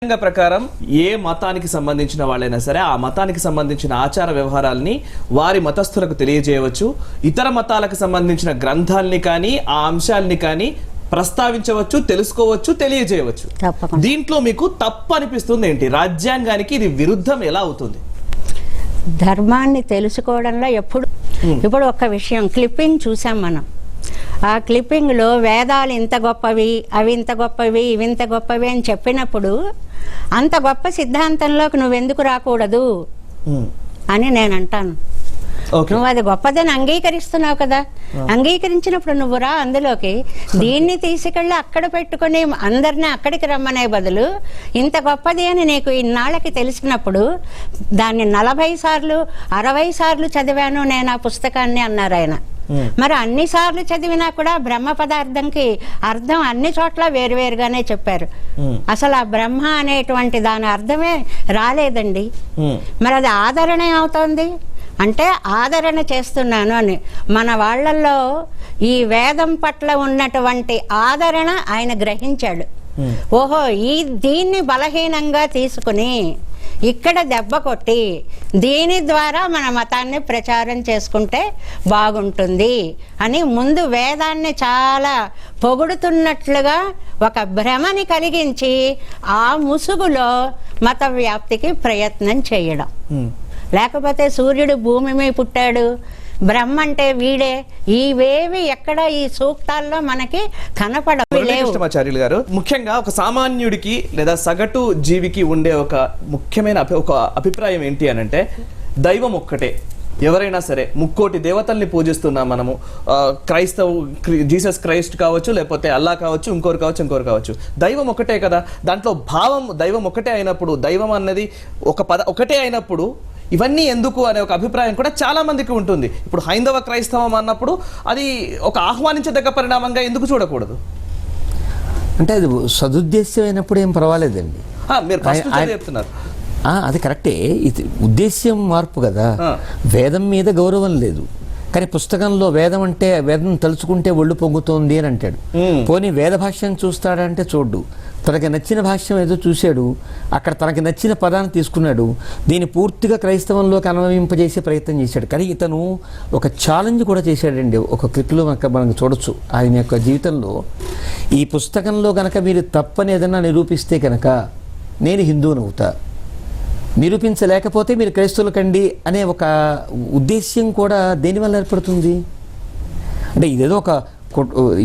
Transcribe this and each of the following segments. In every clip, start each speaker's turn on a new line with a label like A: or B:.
A: ప్రకారం ఏ మతానికి సంబంధించిన వాళ్ళైనా సరే ఆ మతానికి సంబంధించిన ఆచార వ్యవహారాలని వారి మతస్థులకు తెలియజేయవచ్చు. ఇతర మతాలకు సంబంధించిన గ్రంథాలని కానీ ఆ అంశాలని కానీ ప్రస్తావించవచ్చు, తెలుసుకోవచ్చు, తెలియజేయవచ్చు. దీంట్లో మీకు తప్పు అనిపిస్తుంది ఏంటి? రాజ్యాంగానికి ఇది విరుద్ధం ఎలా అవుతుంది?
B: ధర్మాన్ని తెలుసుకోవడంలో ఇప్పుడు ఒక విషయం క్లిప్పింగ్ చూసాం మనం. ఆ క్లిప్పింగ్లో వేదాలు ఇంత గొప్పవి, అవి ఇంత గొప్పవి, ఇవి ఇంత గొప్పవి అని చెప్పినప్పుడు అంత గొప్ప సిద్ధాంతంలోకి నువ్వెందుకు రాకూడదు అని నేను అంటాను. నువ్వు అది గొప్పదని అంగీకరిస్తున్నావు కదా, అంగీకరించినప్పుడు నువ్వు రా అందులోకి. దీన్ని తీసుకెళ్ళి అక్కడ పెట్టుకుని అందరినీ అక్కడికి రమ్మనే బదులు ఇంత గొప్పది అని నీకు ఇన్నాళ్ళకి తెలిసినప్పుడు దాన్ని 40 సార్లు 60 సార్లు చదివాను నేను ఆ పుస్తకాన్ని అన్నారు ఆయన. మరి అన్ని సార్లు చదివినా కూడా బ్రహ్మ పదార్థంకి అర్థం అన్ని చోట్ల వేరువేరుగానే చెప్పారు. అసలు ఆ బ్రహ్మ అనేటువంటి దాని అర్థమే రాలేదండి. మరి అది ఆదరణ అవుతోంది అంటే ఆదరణ చేస్తున్నాను అని. మన వాళ్ళల్లో ఈ వేదం పట్ల ఉన్నటువంటి ఆదరణ ఆయన గ్రహించాడు. ఓహో, దీన్ని బలహీనంగా తీసుకుని ఇక్కడ దెబ్బ కొట్టి దీని ద్వారా మన మతాన్ని ప్రచారం చేసుకుంటే బాగుంటుంది అని ముందు వేదాన్ని చాలా పొగుడుతున్నట్లుగా ఒక భ్రమని కలిగించి ఆ ముసుగులో మత వ్యాప్తికి ప్రయత్నం చేయడం. లేకపోతే సూర్యుడు భూమి మీద పుట్టాడు, బ్రహ్మ అంటే వీడే, ఇవేవి ఎక్కడ ఈ సూక్తాల్లో మనకి
A: కనపడమాచార్యులు గారు. ముఖ్యంగా ఒక సామాన్యుడికి లేదా సగటు జీవికి ఉండే ఒక ముఖ్యమైన ఒక అభిప్రాయం ఏంటి అని అంటే, దైవం ఒక్కటే. ఎవరైనా సరే ముక్కోటి దేవతల్ని పూజిస్తున్నాం మనము. జీసస్ క్రైస్ట్ కావచ్చు, లేకపోతే అల్లా కావచ్చు, ఇంకోరు కావచ్చు. దైవం ఒకటే కదా. దాంట్లో భావం దైవం ఒకటే అయినప్పుడు, దైవం అన్నది ఒకటే అయినప్పుడు ఇవన్నీ ఎందుకు అనే ఒక అభిప్రాయం కూడా చాలా మందికి ఉంటుంది. ఇప్పుడు హైందవ క్రైస్తవం అన్నప్పుడు అది ఒక ఆహ్వానించదగ్గ పరిణామంగా ఎందుకు చూడకూడదు?
C: అంటే అది సదుద్దేశం అయినప్పుడు ఏం పర్వాలేదండి.
A: మీరు చెప్తున్నారు
C: అది కరెక్టే. ఇది ఉద్దేశ్యం మార్పు కదా. వేదం మీద గౌరవం లేదు, కానీ పుస్తకంలో వేదం అంటే వేదం తలుచుకుంటే ఒళ్ళు పొంగుతోంది అని అంటాడు. పోనీ వేద భాష్యం చూస్తాడంటే చూడ్డు. తనకి నచ్చిన భాష్యం ఏదో చూశాడు, అక్కడ తనకి నచ్చిన పదాన్ని తీసుకున్నాడు, దీన్ని పూర్తిగా క్రైస్తవంలోకి అన్వయింపజేసే ప్రయత్నం చేశాడు. కానీ ఇతను ఒక ఛాలెంజ్ కూడా చేశాడండి. ఒక క్లిప్లో మనం చూడొచ్చు ఆయన యొక్క జీవితంలో. ఈ పుస్తకంలో కనుక మీరు తప్పని ఏదైనా నిరూపిస్తే కనుక నేను హిందువునవుతా, నిరూపించలేకపోతే మీరు క్రైస్తవులు కండి అనే ఒక ఉద్దేశ్యం కూడా దేనివల్ల ఏర్పడుతుంది అంటే, ఇదేదో ఒక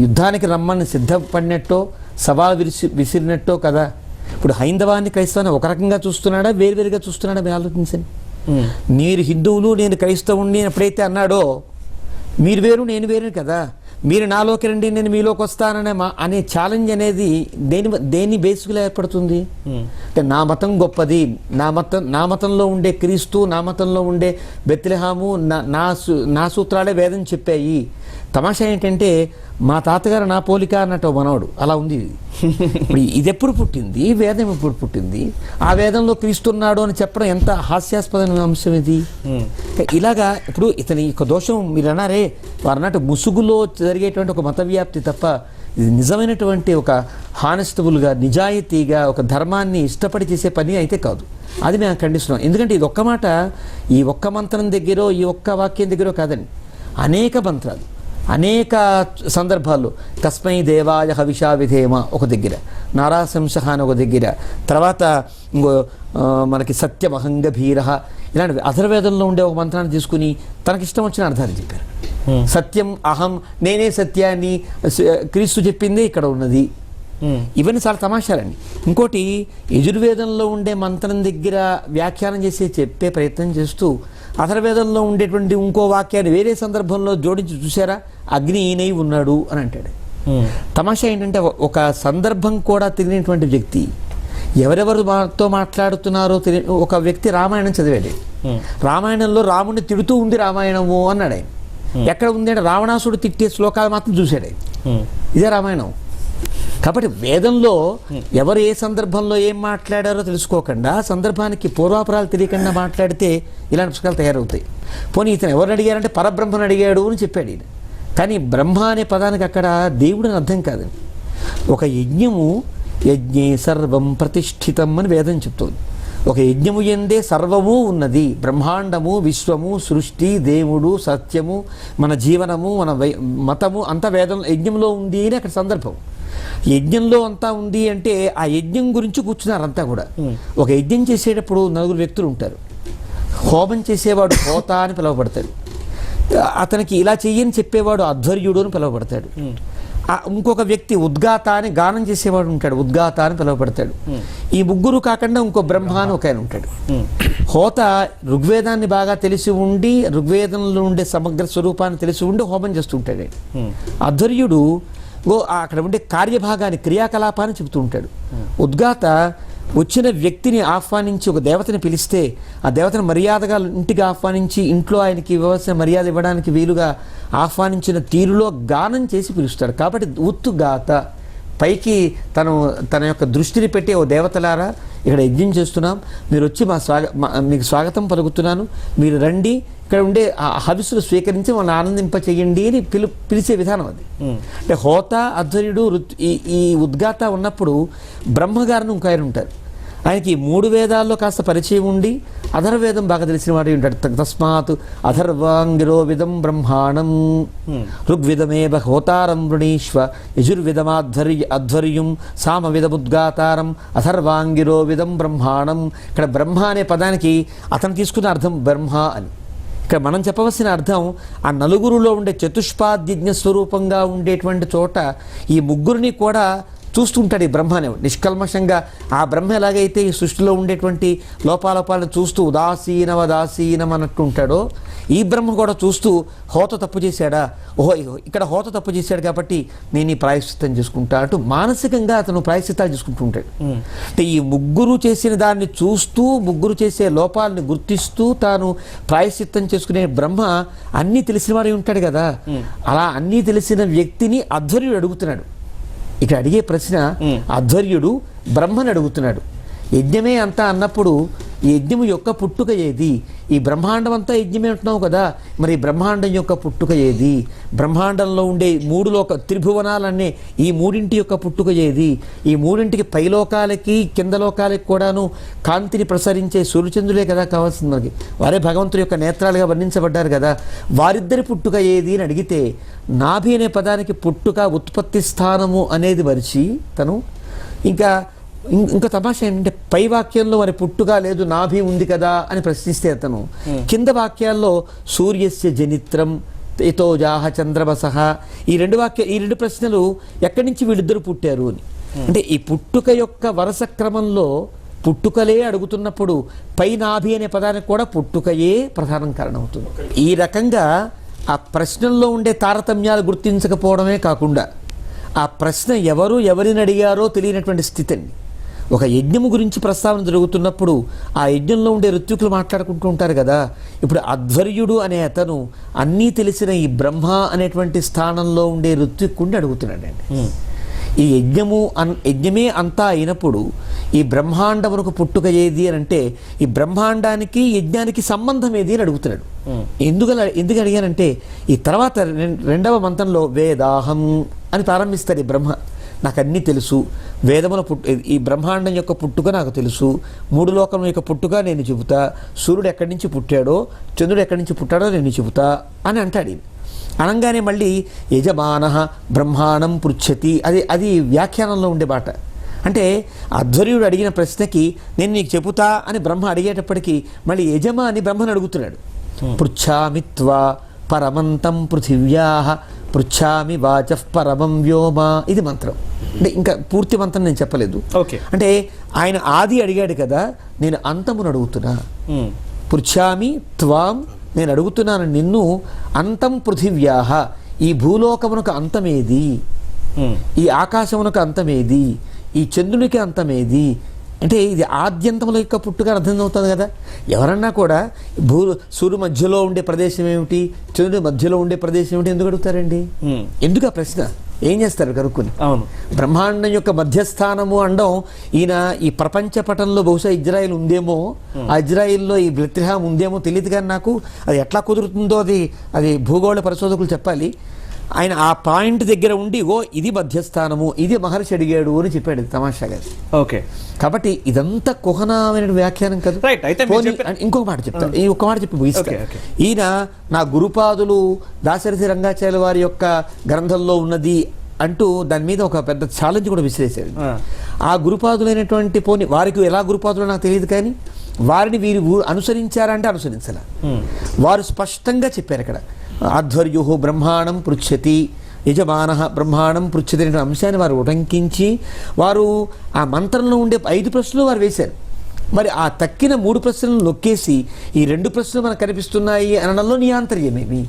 C: యుద్ధానికి రమ్మని సిద్ధపడినట్టో సవాల్ విసిరినట్టో కదా. ఇప్పుడు హైందవాన్ని క్రైస్తవాన్ని ఒక రకంగా చూస్తున్నాడా, వేరువేరుగా చూస్తున్నాడా మీరు ఆలోచించండి. మీరు హిందువులు నేను క్రైస్తవుని ఎప్పుడైతే అన్నాడో, మీరు వేరు నేను వేరు కదా. మీరు నాలోకి రండి నేను మీలోకి వస్తాననే అనే ఛాలెంజ్ అనేది దేని బేసిక్గా ఏర్పడుతుంది అంటే, నా మతం గొప్పది, నా మతంలో ఉండే క్రీస్తు, నా మతంలో ఉండే బెత్లెహాము, నా సూత్రాలే వేదం చెప్పాయి. తమాషా ఏంటంటే, మా తాతగారు నా పోలిక అన్నట్టు మనవాడు అలా ఉంది. ఇప్పుడు ఇది ఎప్పుడు పుట్టింది? వేదం ఎప్పుడు పుట్టింది? ఆ వేదంలో క్రీస్తున్నాడు అని చెప్పడం ఎంత హాస్యాస్పదమైన అంశం ఇది. ఇలాగా ఇప్పుడు ఇతని యొక్క దోషం మీరు అన్నారే, వారు అన్నట్టు ముసుగులో జరిగేటువంటి ఒక మత వ్యాప్తి తప్ప ఇది నిజమైనటువంటి ఒక హానెస్టబుల్గా, నిజాయితీగా ఒక ధర్మాన్ని ఇష్టపడి చేసే పని అయితే కాదు. అది మేము ఖండిస్తున్నాం. ఎందుకంటే ఇది ఒక్క మాట, ఈ ఒక్క మంత్రం దగ్గర, ఈ ఒక్క వాక్యం దగ్గర కాదండి, అనేక మంత్రాలు అనేక సందర్భాల్లో తస్మై దేవాయ హవిషా విధేమ ఒక దగ్గర, నారాశంస అని ఒక దగ్గర, తర్వాత మనకి సత్యమహంగభీర, ఇలాంటివి అథర్వేదంలో ఉండే ఒక మంత్రాన్ని తీసుకుని తనకిష్టం వచ్చిన అర్థాన్ని చెప్పారు. సత్యం అహం, నేనే సత్యాన్ని క్రీస్తు చెప్పింది ఇక్కడ ఉన్నది. ఇవన్నీ చాలా తమాషాలండి. ఇంకోటి, యజుర్వేదంలో ఉండే మంత్రం దగ్గర వ్యాఖ్యానం చెప్పే ప్రయత్నం చేస్తూ అథర్వేదంలో ఉండేటువంటి ఇంకో వాక్యాన్ని వేరే సందర్భంలో జోడించి చూసారా, అగ్ని ఈయనై ఉన్నాడు అని అంటాడు. తమాషా ఏంటంటే, ఒక సందర్భం కూడా తెలియనటువంటి వ్యక్తి ఎవరెవరు మాతో మాట్లాడుతున్నారో ఒక వ్యక్తి రామాయణం చదివాడు. రామాయణంలో రాముడిని తిడుతూ ఉంది రామాయణము అన్నాడు ఆయన. ఎక్కడ ఉంది అంటే రావణాసుడు తిట్టే శ్లోకాలు మాత్రం చూశాడు. ఇదే రామాయణం. కాబట్టి వేదంలో ఎవరు ఏ సందర్భంలో ఏం మాట్లాడారో తెలుసుకోకుండా, సందర్భానికి పూర్వాపరాలు తెలియకుండా మాట్లాడితే ఇలాంటి పుస్తకాలు తయారవుతాయి. పోనీ ఇతను ఎవరిని అడిగారంటే పరబ్రహ్మను అడిగాడు అని చెప్పాడు ఈయన. కానీ బ్రహ్మ అనే పదానికి అక్కడ దేవుడు అని అర్థం కాదండి. ఒక యజ్ఞము యజ్ఞే సర్వం ప్రతిష్ఠితం అని వేదం చెప్తోంది. ఒక యజ్ఞము ఎందే సర్వము ఉన్నది. బ్రహ్మాండము, విశ్వము, సృష్టి, దేవుడు, సత్యము, మన జీవనము, మన మతము అంతా వేదం యజ్ఞంలో ఉంది అని అక్కడ సందర్భం. యజ్ఞంలో అంతా ఉంది అంటే ఆ యజ్ఞం గురించి కూర్చున్నారు అంతా కూడా. ఒక యజ్ఞం చేసేటప్పుడు 4 వ్యక్తులు ఉంటారు. హోమం చేసేవాడు హోత అని పిలువబడతాడు. అతనికి ఇలా చెయ్యని చెప్పేవాడు అధ్వర్యుడు అని పిలువబడతాడు. ఇంకొక వ్యక్తి ఉద్గాత అని గానం చేసేవాడు ఉంటాడు, ఉద్గాత అని పిలువబడతాడు. ఈ ముగ్గురు కాకుండా ఇంకో బ్రహ్మ అని ఒక ఆయన ఉంటాడు. హోత ఋగ్వేదాన్ని బాగా తెలిసి ఉండి, ఋగ్వేదంలో ఉండే సమగ్ర స్వరూపాన్ని తెలిసి ఉండి హోమం చేస్తుంటాడు. అధ్వర్యుడు అక్కడ ఉండే కార్యభాగాన్ని, క్రియాకలాపాన్ని చెబుతూ ఉంటాడు. ఉద్గాత వచ్చిన వ్యక్తిని ఆహ్వానించి, ఒక దేవతని పిలిస్తే ఆ దేవతను మర్యాదగా ఇంటికి ఆహ్వానించి ఇంట్లో ఆయనకి ఇవ్వాల్సిన మర్యాద ఇవ్వడానికి వీలుగా ఆహ్వానించిన తీరులో గానం చేసి పిలుస్తాడు. కాబట్టి ఉత్తుగాత పైకి తన యొక్క దృష్టిని పెట్టి, ఓ దేవతలారా ఇక్కడ యజ్ఞం చేస్తున్నాం, మీరు వచ్చి మీకు స్వాగతం పలుకుతున్నాను, మీరు రండి, ఇక్కడ ఉండే హవిస్సులు స్వీకరించి వాళ్ళని ఆనందింపచేయండి అని పిలిచే విధానం అది. అంటే హోత, అధ్వర్యుడు, ఈ ఉద్గాత ఉన్నప్పుడు బ్రహ్మగారిని ఇంకో ఆయన ఉంటారు. ఆయనకి 3 వేదాల్లో కాస్త పరిచయం ఉండి అధర్వేదం బాగా తెలిసిన వాడు ఉంటాడు. తస్మాత్ అధర్వాంగిరో విదం బ్రహ్మాణం ఋగ్విదమేవ హోతారం వృణీష్వ యజుర్విదమాధ్వర్యం సామవిదముద్గాతారం అధర్వాంగిరో విదం బ్రహ్మాణం. ఇక్కడ బ్రహ్మ అనే పదానికి అతను తీసుకున్న అర్థం బ్రహ్మ అని. ఇక్కడ మనం చెప్పవలసిన అర్థం ఆ నలుగురులో ఉండే చతుష్పాద్యజ్ఞ స్వరూపంగా ఉండేటువంటి చోట ఈ ముగ్గురిని కూడా చూస్తుంటాడు ఈ బ్రహ్మ అనేవాడు నిష్కల్మషంగా. ఆ బ్రహ్మ ఎలాగైతే ఈ సృష్టిలో ఉండేటువంటి లోపాలను చూస్తూ ఉదాసీనం అన్నట్టు ఉంటాడో, ఈ బ్రహ్మ కూడా చూస్తూ హోత తప్పు చేశాడా, ఓహో ఇక్కడ హోత తప్పు చేశాడు కాబట్టి నేను ఈ ప్రాయశ్చిత్తం చేసుకుంటా అంటూ మానసికంగా అతను ప్రాయశ్చిత్తాలు చేసుకుంటూ ఉంటాడు. అంటే ఈ ముగ్గురు చేసిన దాన్ని చూస్తూ, ముగ్గురు చేసే లోపాలని గుర్తిస్తూ తాను ప్రాయశ్చిత్తం చేసుకునే బ్రహ్మ అన్నీ తెలిసిన వాడే ఉంటాడు కదా. అలా అన్నీ తెలిసిన వ్యక్తిని అధ్వర్యుడు అడుగుతున్నాడు. ఇక్కడ అడిగే ప్రశ్న అధ్వర్యుడు బ్రహ్మని అడుగుతున్నాడు. యజ్ఞమే అంతా అన్నప్పుడు ఈ యజ్ఞము యొక్క పుట్టుక ఏది? ఈ బ్రహ్మాండం అంతా యజ్ఞమే అంటున్నావు కదా, మరి బ్రహ్మాండం యొక్క పుట్టుక ఏది? బ్రహ్మాండంలో ఉండే 3 త్రిభువనాలన్నీ ఈ 3 యొక్క పుట్టుక ఏది? ఈ 3 పైలోకాలకి కింద లోకాలకి కూడాను కాంతిని ప్రసరించే సూర్యచంద్రులే కదా కావాల్సింది మనకి. వారే భగవంతుడి యొక్క నేత్రాలుగా వర్ణించబడ్డారు కదా. వారిద్దరి పుట్టుక ఏది అని అడిగితే నాభి అనే పదానికి పుట్టుక, ఉత్పత్తి స్థానము అనేది మరిచి తను ఇంకా తమాషా ఏంటంటే పై వాక్యంలో మరి పుట్టుగా లేదు, నాభి ఉంది కదా అని ప్రశ్నిస్తే అతను కింద వాక్యాల్లో సూర్యస్య జనిత్రం యతోజాహ చంద్రమసహ ఈ 2 ప్రశ్నలు ఎక్కడి నుంచి వీళ్ళిద్దరు పుట్టారు అని. అంటే ఈ పుట్టుక యొక్క వరుస క్రమంలో పుట్టుకలే అడుగుతున్నప్పుడు పై నాభి అనే పదానికి కూడా పుట్టుకయే ప్రధానం కారణం అవుతుంది. ఈ రకంగా ఆ ప్రశ్నల్లో ఉండే తారతమ్యాలు గుర్తించకపోవడమే కాకుండా ఆ ప్రశ్న ఎవరిని అడిగారో తెలియనటువంటి స్థితి అండి. ఒక యజ్ఞము గురించి ప్రస్తావన జరుగుతున్నప్పుడు ఆ యజ్ఞంలో ఉండే ఋత్వికులు మాట్లాడుకుంటూ ఉంటారు కదా. ఇప్పుడు అధ్వర్యుడు అనే అతను అన్నీ తెలిసిన ఈ బ్రహ్మ అనేటువంటి స్థానంలో ఉండే ఋత్విక్కుడిని అడుగుతున్నాడండి. ఈ యజ్ఞమే అంతా అయినప్పుడు ఈ బ్రహ్మాండమునకు పుట్టుక ఏది అని అంటే ఈ బ్రహ్మాండానికి యజ్ఞానికి సంబంధం ఏది అని అడుగుతున్నాడు. ఎందుకు అడిగానంటే ఈ తర్వాత 2వ మంత్రంలో వేదాహం అని ప్రారంభిస్తాడు ఈ బ్రహ్మ. నాకు అన్నీ తెలుసు, వేదముల ఈ బ్రహ్మాండం యొక్క పుట్టుక నాకు తెలుసు, 3 లోకముల యొక్క పుట్టుక నేను చెబుతా, సూర్యుడు ఎక్కడి నుంచి పుట్టాడో చంద్రుడు ఎక్కడి నుంచి పుట్టాడో నేను చెబుతా అని అంటాడు. అనగానే మళ్ళీ యజమానః బ్రహ్మాణం పృచ్ఛతి అది వ్యాఖ్యానంలో ఉండే మాట. అంటే అధ్వర్యుడు అడిగిన ప్రశ్నకి నేను నీకు చెబుతా అని బ్రహ్మ అడిగేటప్పటికీ మళ్ళీ యజమాని బ్రహ్మను అడుగుతున్నాడు. పృచ్ఛామి త్వా పరమంతం పృథివ్యాః పృచ్ఛామి వాచః పరమం వ్యోమ. ఇది మంత్రం. అంటే ఇంకా పూర్తి మంత్రం నేను చెప్పలేదు. అంటే ఆయన ఆది అడిగాడు కదా, నేను అంతమును అడుగుతున్నా. పృచ్ఛామి త్వాం, నేను అడుగుతున్నాను నిన్ను, అంతం పృథివ్యాః, ఈ భూలోకమునకు అంతమేది, ఈ ఆకాశమునకు అంతమేది, ఈ చంద్రునికి అంతమేది. అంటే ఇది ఆద్యంతముల యొక్క పుట్టుగా అర్థమవుతుంది కదా. ఎవరన్నా కూడా సూర్యుడు మధ్యలో ఉండే ప్రదేశం ఏమిటి, చంద్రుడి మధ్యలో ఉండే ప్రదేశం ఏమిటి ఎందుకు అడుగుతారండి? ఎందుకు ఆ ప్రశ్న? ఏం చేస్తారు కనుక్కుని? అవును, బ్రహ్మాండం యొక్క మధ్యస్థానము అనడం ఈయన ఈ ప్రపంచ పటంలో బహుశా ఇజ్రాయిల్ ఉందేమో, ఆ ఇజ్రాయిల్లో ఈ బెత్లెహేమ్ ఉందేమో తెలియదు కానీ నాకు అది ఎట్లా కుదురుతుందో అది భూగోళ పరిశోధకులు చెప్పాలి. ఆయన ఆ పాయింట్ దగ్గర ఉండి ఇది మధ్యస్థానము, ఇది మహర్షి అడిగాడు అని చెప్పాడు తమాషాగా.
A: ఓకే,
C: కాబట్టి ఇదంతా కుహనమైన వ్యాఖ్యానం కదా.
A: రైట్. అయితే
C: ఇంకొక మాట చెప్తా, ఈ ఒక్క మాట చెప్పి ముగిస్తా. ఈయన నా గురుపాదులు దాశరథి రంగాచార్య వారి యొక్క గ్రంథంలో ఉన్నది అంటూ దాని మీద ఒక పెద్ద ఛాలెంజ్ కూడా విసిరేశాడు. ఆ గురుపాదులైనటువంటి పోని వారికి ఎలా గురుపాదులు నాకు తెలియదు, కానీ వారిని వీరు అనుసరించారంటే అనుసరించాల. వారు స్పష్టంగా చెప్పారు ఇక్కడ, ఆధ్వర్యు బ్రహ్మాండం పృచ్ఛతి, యజమాన బ్రహ్మాండం పృచ్ఛతి అనే అంశాన్ని వారు ఉటంకించి వారు ఆ మంత్రంలో ఉండే 5 ప్రశ్నలు వారు వేశారు. మరి ఆ తక్కిన 3 ప్రశ్నలను నొక్కేసి ఈ 2 ప్రశ్నలు మనకు కనిపిస్తున్నాయి అనడంలో నీ ఆంతర్యమేమి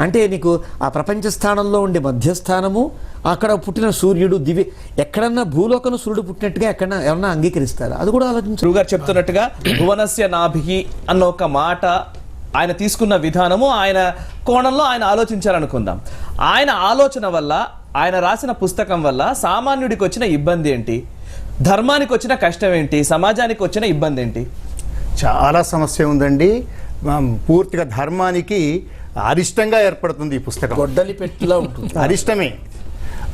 C: అంటే, నీకు ఆ ప్రపంచ స్థానంలో ఉండే మధ్యస్థానము, అక్కడ పుట్టిన సూర్యుడు దివి, ఎక్కడన్నా భూలోకంలో సూర్యుడు పుట్టినట్టుగా ఎక్కడన్నా ఎవరన్నా అంగీకరిస్తారా? అది కూడా ఆలోచించారు.
A: గారు చెప్తున్నట్టుగా భువనస్య నాభిః అన్న ఒక మాట ఆయన తీసుకున్న విధానము, ఆయన కోణంలో ఆయన ఆలోచించారనుకుందాం. ఆయన ఆలోచన వల్ల, ఆయన రాసిన పుస్తకం వల్ల సామాన్యుడికి వచ్చిన ఇబ్బంది ఏంటి, ధర్మానికి వచ్చిన కష్టం ఏంటి, సమాజానికి వచ్చిన ఇబ్బంది ఏంటి?
D: చాలా సమస్య ఉందండి. పూర్తిగా ధర్మానికి అరిష్టంగా ఏర్పడుతుంది ఈ పుస్తకం.
C: గొడ్డలి పెట్టిలా ఉంటుంది.
D: అరిష్టమే.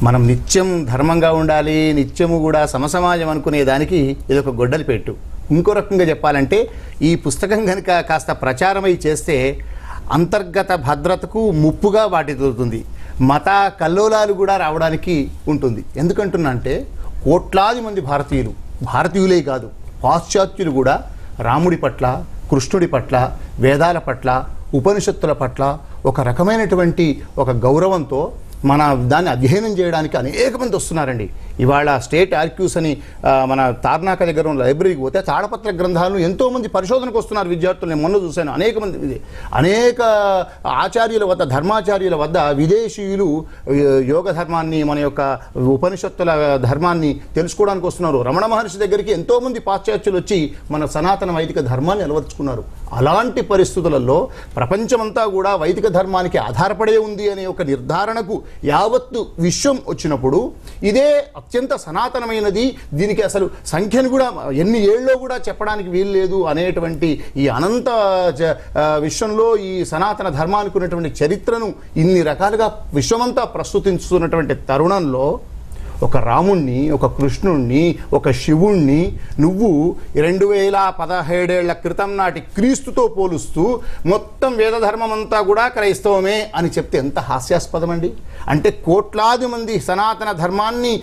D: మనం నిత్యం ధర్మంగా ఉండాలి, నిత్యము కూడా సమసమాజం అనుకునే దానికి ఇది ఒక గొడ్డలి పెట్టు. ఇంకో రకంగా చెప్పాలంటే, ఈ పుస్తకం కనుక కాస్త ప్రచారమై చేస్తే అంతర్గత భద్రతకు ముప్పుగా వాటిల్లుతుంది, మత కల్లోలాలు కూడా రావడానికి ఉంటుంది. ఎందుకంటున్నా అంటే, కోట్లాది మంది భారతీయులే కాదు, పాశ్చాత్యులు కూడా రాముడి పట్ల, కృష్ణుడి పట్ల, వేదాల పట్ల, ఉపనిషత్తుల పట్ల ఒక రకమైనటువంటి ఒక గౌరవంతో మన దాన్ని అధ్యయనం చేయడానికి అనేక మంది వస్తున్నారండి. ఇవాళ స్టేట్ ఆర్క్యూస్ అని మన తార్నాక దగ్గర ఉన్న లైబ్రరీకి పోతే తాళపత్ర గ్రంథాలను ఎంతోమంది పరిశోధనకు వస్తున్నారు విద్యార్థులు. నేను మొన్న చూశాను, అనేక ఆచార్యుల వద్ద, ధర్మాచార్యుల వద్ద విదేశీయులు యోగ ధర్మాన్ని, మన యొక్క ఉపనిషత్తుల ధర్మాన్ని తెలుసుకోవడానికి వస్తున్నారు. రమణ మహర్షి దగ్గరికి ఎంతోమంది పాశ్చాత్యులు వచ్చి మన సనాతన వైదిక ధర్మాన్ని అలవర్చుకున్నారు. అలాంటి పరిస్థితులలో ప్రపంచమంతా కూడా వైదిక ధర్మానికి ఆధారపడే ఉంది అనే ఒక నిర్ధారణకు యావత్తు విశ్వం వచ్చినప్పుడు, ఇదే అత్యంత సనాతనమైనది, దీనికి అసలు సంఖ్యను కూడా ఎన్ని ఏళ్ళలో కూడా చెప్పడానికి వీలు లేదు అనేటువంటి ఈ అనంత విశ్వంలో ఈ సనాతన ధర్మానికి ఉన్నటువంటి చరిత్రను ఇన్ని రకాలుగా విశ్వమంతా ప్రస్తుతిస్తున్నటువంటి తరుణంలో ఒక రాముణ్ణి, ఒక కృష్ణుణ్ణి, ఒక శివుణ్ణి నువ్వు 2017 క్రితం నాటి క్రీస్తుతో పోలుస్తూ మొత్తం వేదధర్మం అంతా కూడా క్రైస్తవమే అని చెప్తే ఎంత హాస్యాస్పదం అండి. అంటే కోట్లాది మంది సనాతన ధర్మాన్ని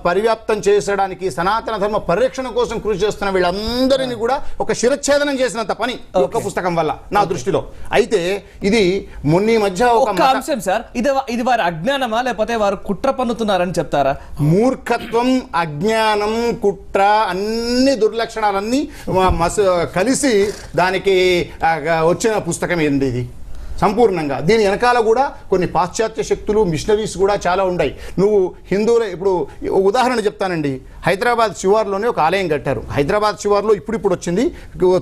D: పరివ్యాప్తం చేసడానికి, సనాతన ధర్మ పరిరక్షణ కోసం కృషి చేస్తున్న వీళ్ళందరినీ కూడా ఒక శిరచ్ఛేదనం చేసినంత పని ఒక పుస్తకం వల్ల నా దృష్టిలో. అయితే ఇది మొన్న మధ్య ఒక
A: అంశం సార్, ఇది వారి అజ్ఞానమా లేకపోతే వారు కుట్ర పన్నుతున్నారని చెప్తారా?
D: మూర్ఖత్వం, అజ్ఞానం, కుట్ర, అన్ని దుర్లక్షణాలన్నీ కలిసి దానికి వచ్చిన పుస్తకం ఏంది ఇది సంపూర్ణంగా. దీని వెనకాల కూడా కొన్ని పాశ్చాత్య శక్తులు, మిషనరీస్ కూడా చాలా ఉన్నాయి. నువ్వు హిందువుల, ఇప్పుడు ఉదాహరణ చెప్తానండి, హైదరాబాద్ శివార్లోనే ఒక ఆలయం కట్టారు. హైదరాబాద్ శివార్లో ఇప్పుడు వచ్చింది.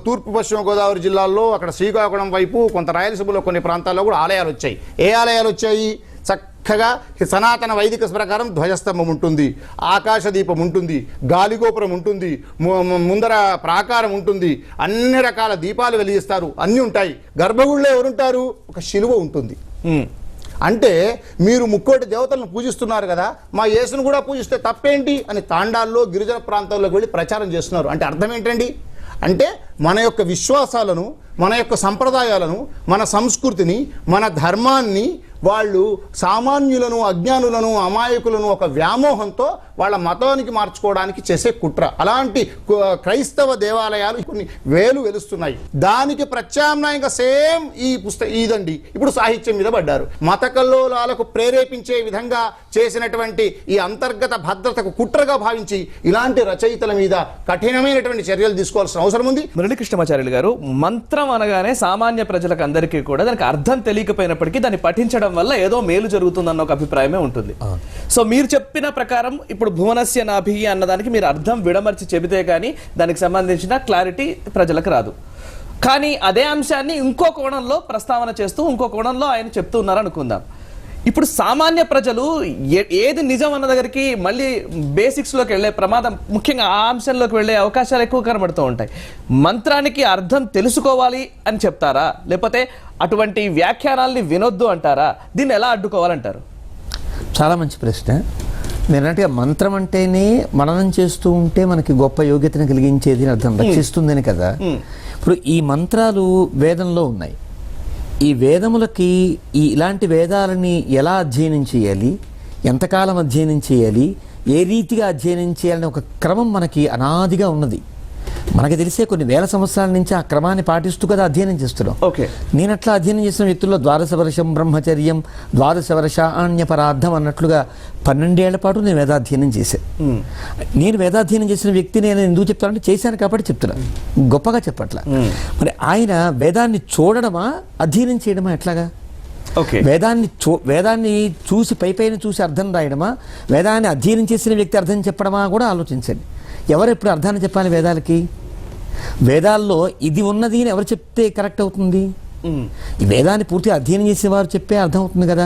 D: తూర్పు పశ్చిమ గోదావరి జిల్లాల్లో, అక్కడ శ్రీకాకుళం వైపు, కొంత రాయలసీమలో కొన్ని ప్రాంతాల్లో కూడా ఆలయాలు వచ్చాయి. ఏ ఆలయాలు వచ్చాయి? చక్కగా సనాతన వైదిక ప్రకారం ధ్వజస్తంభం ఉంటుంది, ఆకాశదీపం ఉంటుంది, గాలిగోపురం ఉంటుంది, ముందర ప్రాకారం ఉంటుంది, అన్ని రకాల దీపాలు వెలిగిస్తారు, అన్నీ ఉంటాయి. గర్భగుడిలో ఎవరుంటారు? ఒక శిలువ ఉంటుంది. అంటే మీరు ముక్కోటి దేవతలను పూజిస్తున్నారు కదా, మా యేసును కూడా పూజిస్తే తప్పేంటి అని తాండాల్లో, గిరిజన ప్రాంతాల్లోకి వెళ్ళి ప్రచారం చేస్తున్నారు. అంటే అర్థం ఏంటండి? అంటే మన యొక్క విశ్వాసాలను, మన యొక్క సంప్రదాయాలను, మన సంస్కృతిని, మన ధర్మాన్ని వాళ్ళు సామాన్యులను, అజ్ఞానులను, అమాయకులను ఒక వ్యామోహంతో వాళ్ళ మతానికి మార్చుకోవడానికి చేసే కుట్ర. అలాంటి క్రైస్తవ దేవాలయాలు కొన్ని వేలు వెలుస్తున్నాయి. దానికి ప్రత్యామ్నాయంగా సేమ్ ఈ ఇదండి ఇప్పుడు సాహిత్యం మీద పడ్డారు. మత కల్లోలాలకు ప్రేరేపించే విధంగా చేసినటువంటి ఈ అంతర్గత భద్రతకు కుట్రగా భావించి ఇలాంటి రచయితల మీద కఠినమైనటువంటి చర్యలు తీసుకోవాల్సిన అవసరం ఉంది.
A: మురళీకృష్ణమాచార్యులు గారు, మంత్రం అనగానే సామాన్య ప్రజలకు అందరికీ కూడా దానికి అర్థం తెలియకపోయినప్పటికీ దాన్ని పఠించడం వల్ల ఏదో మేలు జరుగుతుందన్న ఒక అభిప్రాయమే ఉంటుంది. సో మీరు చెప్పిన ప్రకారం ఇప్పుడు భువనస్య నాభి అన్నదానికి మీరు అర్థం విడమర్చి చెబితే కానీ దానికి సంబంధించిన క్లారిటీ ప్రజలకు రాదు. కానీ అదే అంశాన్ని ఇంకో కోణంలో ప్రస్తావన చేస్తూ ఇంకో కోణంలో ఆయన చెప్తూ ఉన్నారు అనుకుందాం. ఇప్పుడు సామాన్య ప్రజలు ఏది నిజం అన్న దగ్గరికి మళ్ళీ బేసిక్స్లోకి వెళ్ళే ప్రమాదం, ముఖ్యంగా ఆ అంశంలోకి వెళ్ళే అవకాశాలు ఎక్కువ కనబడుతూ ఉంటాయి. మంత్రానికి అర్థం తెలుసుకోవాలి అని చెప్తారా, లేకపోతే అటువంటి వ్యాఖ్యానాల్ని వినొద్దు అంటారా? దీన్ని ఎలా అడ్డుకోవాలంటారు?
C: చాలా మంచి ప్రశ్న. మీరు అన్నట్టుగా మంత్రం అంటేనే మననం చేస్తూ ఉంటే మనకి గొప్ప యోగ్యతను కలిగించేది అని అర్థం, రక్షిస్తుందని కదా. ఇప్పుడు ఈ మంత్రాలు వేదంలో ఉన్నాయి. ఈ వేదములకి ఇలాంటి వేదాలని ఎలా అధ్యయనం చేయాలి, ఎంతకాలం అధ్యయనం చేయాలి, ఏ రీతిగా అధ్యయనం చేయాలని ఒక క్రమం మనకి అనాదిగా ఉన్నది. మనకి తెలిసే కొన్ని వేల సంవత్సరాల నుంచి ఆ క్రమాన్ని పాటిస్తూ కదా అధ్యయనం చేస్తున్నాం.
A: ఓకే,
C: నేను అట్లా అధ్యయనం చేసిన వ్యక్తుల్లో 12 వర్షం బ్రహ్మచర్యం 12 వర్షాణ్యపరార్థం అన్నట్లుగా 12 ఏళ్ల పాటు నేను వేదాధ్యయనం చేశాను. నేను వేదాధ్యయనం చేసిన వ్యక్తి నేను ఎందుకు చెప్తానంటే చేశాను కాబట్టి చెప్తున్నాను, గొప్పగా చెప్పట్లా. మరి ఆయన వేదాన్ని చూడడమా అధ్యయనం చేయడమా ఎట్లాగా?
A: ఓకే,
C: వేదాన్ని చూసి పైపైన చూసి అర్థం రాయడమా, వేదాన్ని అధ్యయనం చేసిన వ్యక్తి అర్థం చెప్పడమా కూడా ఆలోచించండి. ఎవరు ఎప్పుడు అర్థాన్ని చెప్పాలి వేదాలకి? వేదాల్లో ఇది ఉన్నది అని ఎవరు చెప్తే కరెక్ట్ అవుతుంది? ఈ వేదాన్ని పూర్తిగా అధ్యయనం చేసే వారు చెప్పే అర్థం అవుతుంది కదా.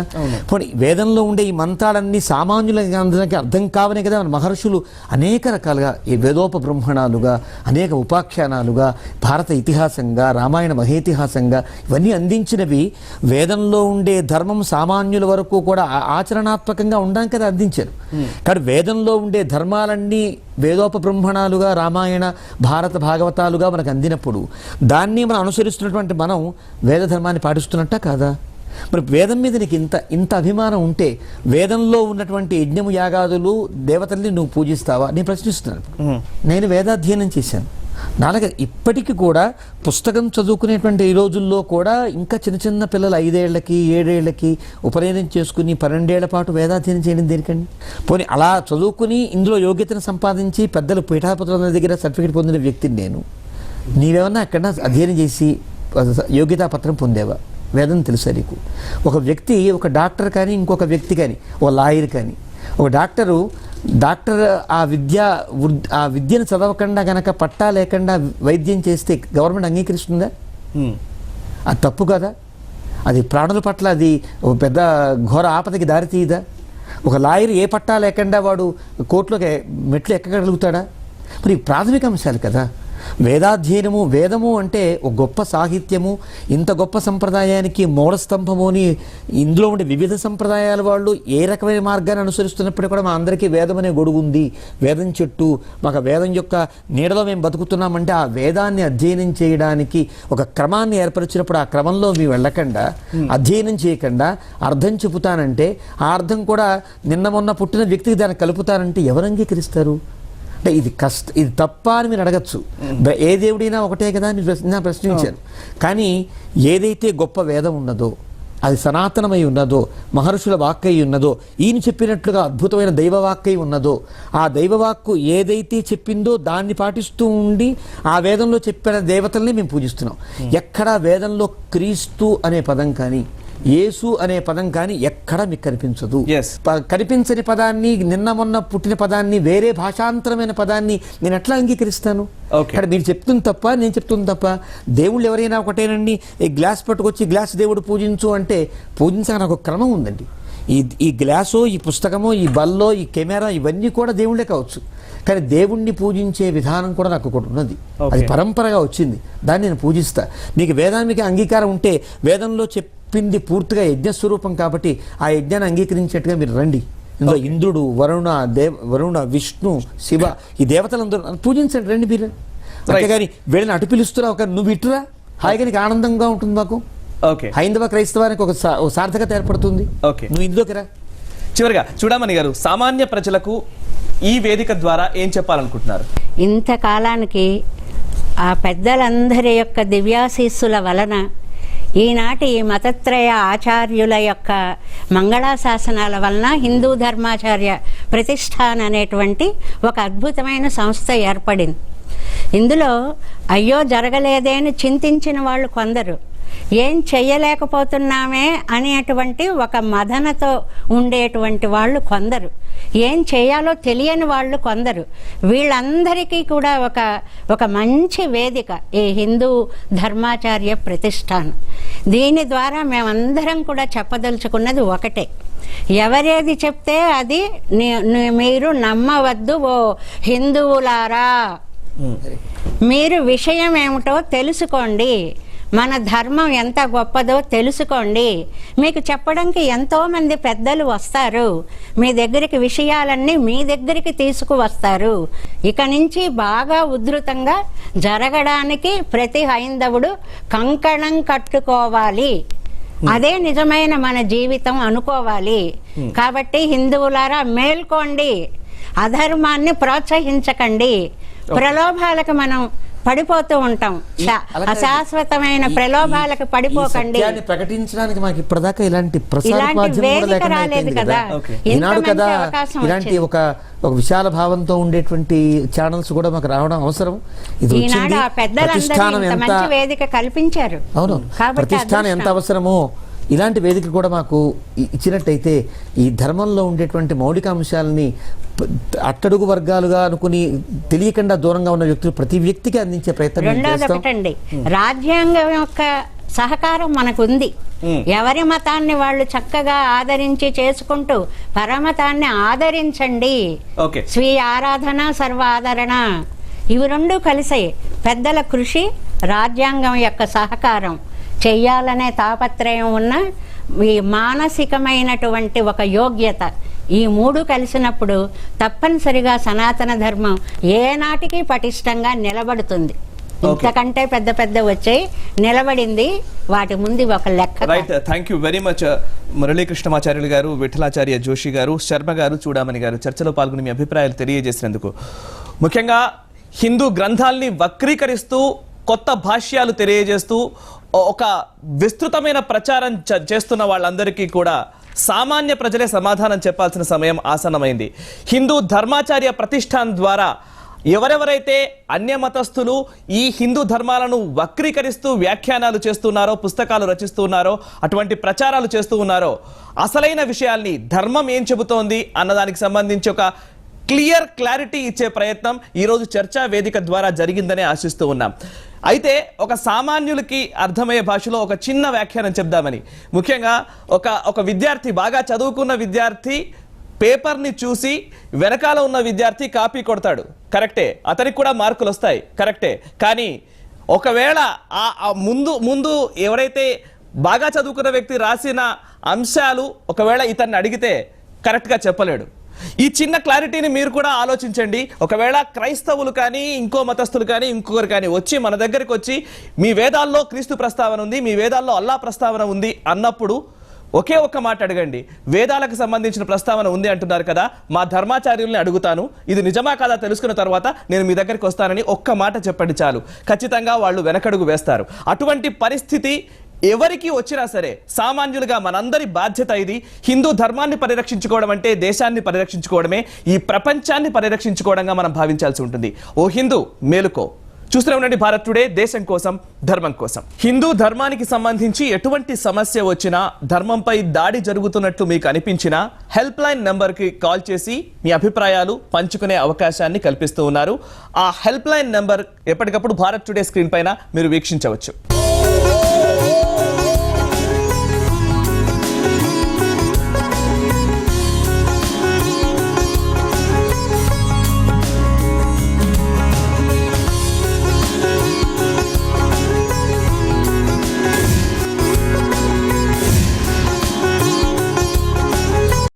C: పోనీ వేదంలో ఉండే ఈ మంత్రాలన్నీ సామాన్యులకి అర్థం కావనే కదా మహర్షులు అనేక రకాలుగా ఈ వేదోపబ్రహ్మణాలుగా, అనేక ఉపాఖ్యానాలుగా, భారత ఇతిహాసంగా, రామాయణ మహేతిహాసంగా ఇవన్నీ అందించినవి. వేదంలో ఉండే ధర్మం సామాన్యుల వరకు కూడా ఆచరణాత్మకంగా ఉండడానికి కదా అందించారు. కానీ వేదంలో ఉండే ధర్మాలన్నీ వేదోపబ్రహ్మణాలుగా, రామాయణ భారత భాగవతాలుగా మనకు అందినప్పుడు దాన్ని మనం అనుసరిస్తున్నటువంటి మనం వేద ధర్మాన్ని పాటిస్తున్నట్ట కాదా? మరి వేదం మీద నీకు ఇంత అభిమానం ఉంటే వేదంలో ఉన్నటువంటి యజ్ఞము యాగాదులు దేవతల్ని నువ్వు పూజిస్తావా? నేను ప్రశ్నిస్తున్నాను. నేను వేదాధ్యయనం చేశాను. నాలుగు ఇప్పటికీ కూడా పుస్తకం చదువుకునేటువంటి ఈ రోజుల్లో కూడా ఇంకా చిన్న చిన్న పిల్లలు 5 ఏళ్లకి 7 ఏళ్లకి ఉపనయనం చేసుకుని 12 ఏళ్ల పాటు వేదాధ్యయనం చేయడం దేనికండి? పోనీ అలా చదువుకుని ఇందులో యోగ్యతను సంపాదించి పెద్దలు పీఠాపతుల దగ్గర సర్టిఫికేట్ పొందిన వ్యక్తిని నేను. నీవేమన్నా అక్కడ అధ్యయనం చేసి యోగ్యతా పత్రం పొందేవా? వేదం తెలుసా నీకు? ఒక వ్యక్తి, ఒక డాక్టర్ కానీ, ఇంకొక వ్యక్తి కానీ, ఒక లాయర్ కానీ, ఒక డాక్టర్ ఆ విద్యను చదవకుండా గనక పట్టా లేకుండా వైద్యం చేస్తే గవర్నమెంట్ అంగీకరిస్తుందా? అది తప్పు కదా. అది ప్రాణుల పట్ల అది ఒక పెద్ద ఘోర ఆపదకి దారితీయదా? ఒక లాయర్ ఏ పట్టా లేకుండా వాడు కోర్టులోకి మెట్లు ఎక్కగలుగుతాడా? మరి ప్రాథమిక అంశాలు కదా వేదాధ్యయనము. వేదము అంటే ఒక గొప్ప సాహిత్యము, ఇంత గొప్ప సంప్రదాయానికి మూలస్తంభము అని ఇందులో ఉండే వివిధ సంప్రదాయాల వాళ్ళు ఏ రకమైన మార్గాన్ని అనుసరిస్తున్నప్పుడు కూడా మా అందరికీ వేదం అనే గొడుగు ఉంది, వేదం చెట్టు, మాకు వేదం యొక్క నీడలో మేము బతుకుతున్నామంటే ఆ వేదాన్ని అధ్యయనం చేయడానికి ఒక క్రమాన్ని ఏర్పరిచినప్పుడు ఆ క్రమంలో మేము వెళ్ళకుండా, అధ్యయనం చేయకుండా అర్థం చెబుతానంటే ఆ అర్థం కూడా నిన్న మొన్న పుట్టిన వ్యక్తికి దాన్ని కలుపుతానంటే ఎవరు అంగీకరిస్తారు? అంటే ఇది తప్ప అని మీరు అడగచ్చు. ఏ దేవుడైనా ఒకటే కదా అని ప్రశ్నించారు. కానీ ఏదైతే గొప్ప వేదం ఉన్నదో, అది సనాతనమై ఉన్నదో, మహర్షుల వాక్కై ఉన్నదో, ఈయన చెప్పినట్లుగా అద్భుతమైన దైవవాక్కై ఉన్నదో, ఆ దైవవాక్కు ఏదైతే చెప్పిందో దాన్ని పాటిస్తూ ఉండి ఆ వేదంలో చెప్పిన దేవతల్ని మేము పూజిస్తున్నాం. ఎక్కడా వేదంలో క్రీస్తు అనే పదం కానీ, యేసు అనే పదం కానీ ఎక్కడా మీకు కనిపించదు. కనిపించని పదాన్ని, నిన్న మొన్న పుట్టిన పదాన్ని, వేరే భాషాంతరమైన పదాన్ని నేను ఎట్లా అంగీకరిస్తాను? ఇక్కడ మీరు చెప్తుంది తప్ప, నేను చెప్తుంది తప్ప. దేవుళ్ళు ఎవరైనా ఒకటేనండి, ఈ గ్లాస్ పట్టుకొచ్చి గ్లాస్ దేవుడు పూజించు అంటే పూజించడానికి ఒక క్రమం ఉందండి. ఈ గ్లాసో, ఈ పుస్తకమో, ఈ బల్లో, ఈ కెమెరా ఇవన్నీ కూడా దేవుళ్ళే కావచ్చు. కానీ దేవుణ్ణి పూజించే విధానం కూడా నాకు ఒకటి ఉన్నది. అది పరంపరగా వచ్చింది, దాన్ని నేను పూజిస్తా. నీకు వేదానికి అంగీకారం ఉంటే వేదంలో చెప్పింది పూర్తిగా యజ్ఞస్వరూపం కాబట్టి ఆ యజ్ఞాన్ని అంగీకరించేట్టుగా మీరు రండి. ఇందులో ఇంద్రుడు, వరుణ, విష్ణు, శివ ఈ దేవతలందరూ పూజించండి, రండి మీరు. అంతేగాని వీళ్ళని అటు పిలుస్తున్నావు కానీ నువ్వు ఇటురా, హాయిగా నీకు ఆనందంగా ఉంటుంది. మాకు హైందవ క్రైస్తవానికి ఒక సార్థకత ఏర్పడుతుంది. నువ్వు ఇందులోకి రా.
A: చివరిగా చూడమణి గారు, సామాన్య ప్రజలకు ఈ వేదిక ద్వారా ఏం చెప్పాలనుకుంటున్నారు?
B: ఇంతకాలానికి ఆ పెద్దలందరి యొక్క దివ్యాశీస్సుల వలన ఈనాటి మతత్రయ ఆచార్యుల యొక్క మంగళాశాసనాల వలన హిందూ ధర్మాచార్య ప్రతిష్టాన్ అనేటువంటి ఒక అద్భుతమైన సంస్థ ఏర్పడింది. ఇందులో అయ్యో జరగలేదే అని చింతించిన వాళ్ళు కొందరు, ఏం చెయ్యలేకపోతున్నామే అనేటువంటి ఒక మదనతో ఉండేటువంటి వాళ్ళు కొందరు, ఏం చేయాలో తెలియని వాళ్ళు కొందరు. వీళ్ళందరికీ కూడా ఒక మంచి వేదిక ఈ హిందూ ధర్మాచార్య ప్రతిష్టానం. దీని ద్వారా మేమందరం కూడా చెప్పదలుచుకున్నది ఒకటే, ఎవరేది చెప్తే అది మీరు నమ్మవద్దు ఓ హిందువులారా. మీరు విషయం ఏమిటో తెలుసుకోండి, మన ధర్మం ఎంత గొప్పదో తెలుసుకోండి. మీకు చెప్పడానికి ఎంతోమంది పెద్దలు వస్తారు, మీ దగ్గరికి విషయాలన్నీ మీ దగ్గరికి తీసుకువస్తారు. ఇక నుంచి బాగా ఉధృతంగా జరగడానికి ప్రతి హైందవుడు కంకణం కట్టుకోవాలి. అదే నిజమైన మన జీవితం అనుకోవాలి. కాబట్టి హిందువులారా మేల్కోండి, అధర్మాన్ని ప్రోత్సహించకండి. ప్రలోభాలకు మనం పడిపోతూ ఉంటాం, అశాశ్వతమైన ప్రలోభాలకు పడిపోకండి.
C: ప్రకటించడానికి మాకు ఇప్పటిదాకా ఇలాంటి
B: వేదిక రాలేదు కదా,
C: ఈనాడు కదా ఇలాంటి ఒక విశాల భావంతో ఉండేటువంటి ఛానల్స్ కూడా మాకు రావడం అవసరం.
B: ఈనాడు ఆ పెద్దలందరూ ఇంత మంచి వేదిక కల్పించారు.
C: అవును, ప్రతిష్టానం ఎంత అవసరమో ఇలాంటి వేదిక కూడా మాకు ఇచ్చినట్టయితే ఈ ధర్మంలో ఉండేటువంటి మౌలిక అంశాలని అట్టడుగు వర్గాలుగా అనుకుని తెలియకుండా దూరంగా ఉన్న వ్యక్తులు ప్రతి వ్యక్తికి అందించే ప్రయత్నం.
B: రెండోది ఒకటండి, రాజ్యాంగం యొక్క సహకారం మనకుంది. ఎవరి మతాన్ని వాళ్ళు చక్కగా ఆదరించి చేసుకుంటూ పరమతాన్ని ఆదరించండి. స్వీయ ఆరాధన సర్వ ఆదరణ, ఇవి రెండు కలిసాయి. పెద్దల కృషి, రాజ్యాంగం యొక్క సహకారం, చెయ్యాలనే తాపత్రయం ఉన్న ఈ మానసికమైనటువంటి ఒక యోగ్యత, ఈ మూడు కలిసినప్పుడు తప్పనిసరిగా సనాతన ధర్మం ఏనాటికి పటిష్టంగా నిలబడుతుంది. ఇంతకంటే పెద్ద పెద్ద వచ్చాయి, నిలబడింది, వాటి ముందు ఒక లెక్క.
A: Right, thank you very much Muralikrishnamacharyulu garu, Vithalacharya Joshi గారు, శర్మ గారు, చూడామణి గారు చర్చలో పాల్గొని మీ అభిప్రాయాలు తెలియజేసినందుకు. ముఖ్యంగా హిందూ గ్రంథాల్ని వక్రీకరిస్తూ కొత్త భాష్యాలు తెలియజేస్తూ ఒక విస్తృతమైన ప్రచారం చేస్తున్న వాళ్ళందరికీ కూడా సామాన్య ప్రజలే సమాధానం చెప్పాల్సిన సమయం ఆసన్నమైంది. హిందూ ధర్మాచార్య ప్రతిష్టాన్ ద్వారా ఎవరెవరైతే అన్య మతస్థులు ఈ హిందూ ధర్మాలను వక్రీకరిస్తూ వ్యాఖ్యానాలు చేస్తున్నారో, పుస్తకాలు రచిస్తున్నారో, అటువంటి ప్రచారాలు చేస్తూ ఉన్నారో, అసలైన విషయాల్ని ధర్మం ఏం చెబుతోంది అన్నదానికి సంబంధించి ఒక క్లారిటీ ఇచ్చే ప్రయత్నం ఈరోజు చర్చా వేదిక ద్వారా జరిగిందనే ఆశిస్తూ ఉన్నాం. అయితే ఒక సామాన్యులకి అర్థమయ్యే భాషలో ఒక చిన్న వ్యాఖ్యానం చెప్దామని, ముఖ్యంగా ఒక విద్యార్థి, బాగా చదువుకున్న విద్యార్థి పేపర్ని చూసి వెనకాల ఉన్న విద్యార్థి కాపీ కొడతాడు, కరెక్టే, అతనికి కూడా మార్కులు వస్తాయి, కరెక్టే. కానీ ఒకవేళ ముందు ఎవరైతే బాగా చదువుకున్న వ్యక్తి రాసిన అంశాలు ఒకవేళ ఇతన్ని అడిగితే కరెక్ట్గా చెప్పలేడు. ఈ చిన్న క్లారిటీని మీరు కూడా ఆలోచించండి. ఒకవేళ క్రైస్తవులు కానీ ఇంకో మతస్థులు కానీ ఇంకొకరు కానీ వచ్చి మన దగ్గరికి వచ్చి మీ వేదాల్లో క్రీస్తు ప్రస్తావన ఉంది, మీ వేదాల్లో అల్లా ప్రస్తావన ఉంది అన్నప్పుడు ఒకే ఒక్క మాట అడగండి, వేదాలకు సంబంధించిన ప్రస్తావన ఉంది అంటున్నారు కదా, మా ధర్మాచార్యుల్ని అడుగుతాను, ఇది నిజమా కాదా తెలుసుకున్న తర్వాత నేను మీ దగ్గరికి వస్తానని ఒక్క మాట చెప్పండి చాలు, ఖచ్చితంగా వాళ్ళు వెనకడుగు వేస్తారు. అటువంటి పరిస్థితి ఎవరికి వచ్చినా సరే సామాన్యులుగా మనందరి బాధ్యత ఇది. హిందూ ధర్మాన్ని పరిరక్షించుకోవడం అంటే దేశాన్ని పరిరక్షించుకోవడమే, ఈ ప్రపంచాన్ని పరిరక్షించుకోవడంగా మనం భావించాల్సి ఉంటుంది. ఓ హిందూ మేలుకో, చూస్తూనే ఉండండి భారత్ టుడే, దేశం కోసం ధర్మం కోసం. హిందూ ధర్మానికి సంబంధించి ఎటువంటి సమస్య వచ్చినా, ధర్మంపై దాడి జరుగుతున్నట్లు మీకు అనిపించినా హెల్ప్ లైన్ నెంబర్కి కాల్ చేసి మీ అభిప్రాయాలు పంచుకునే అవకాశాన్ని కల్పిస్తూ ఉన్నారు. ఆ హెల్ప్ లైన్ నెంబర్ ఎప్పటికప్పుడు భారత్ టుడే స్క్రీన్ పైన మీరు వీక్షించవచ్చు.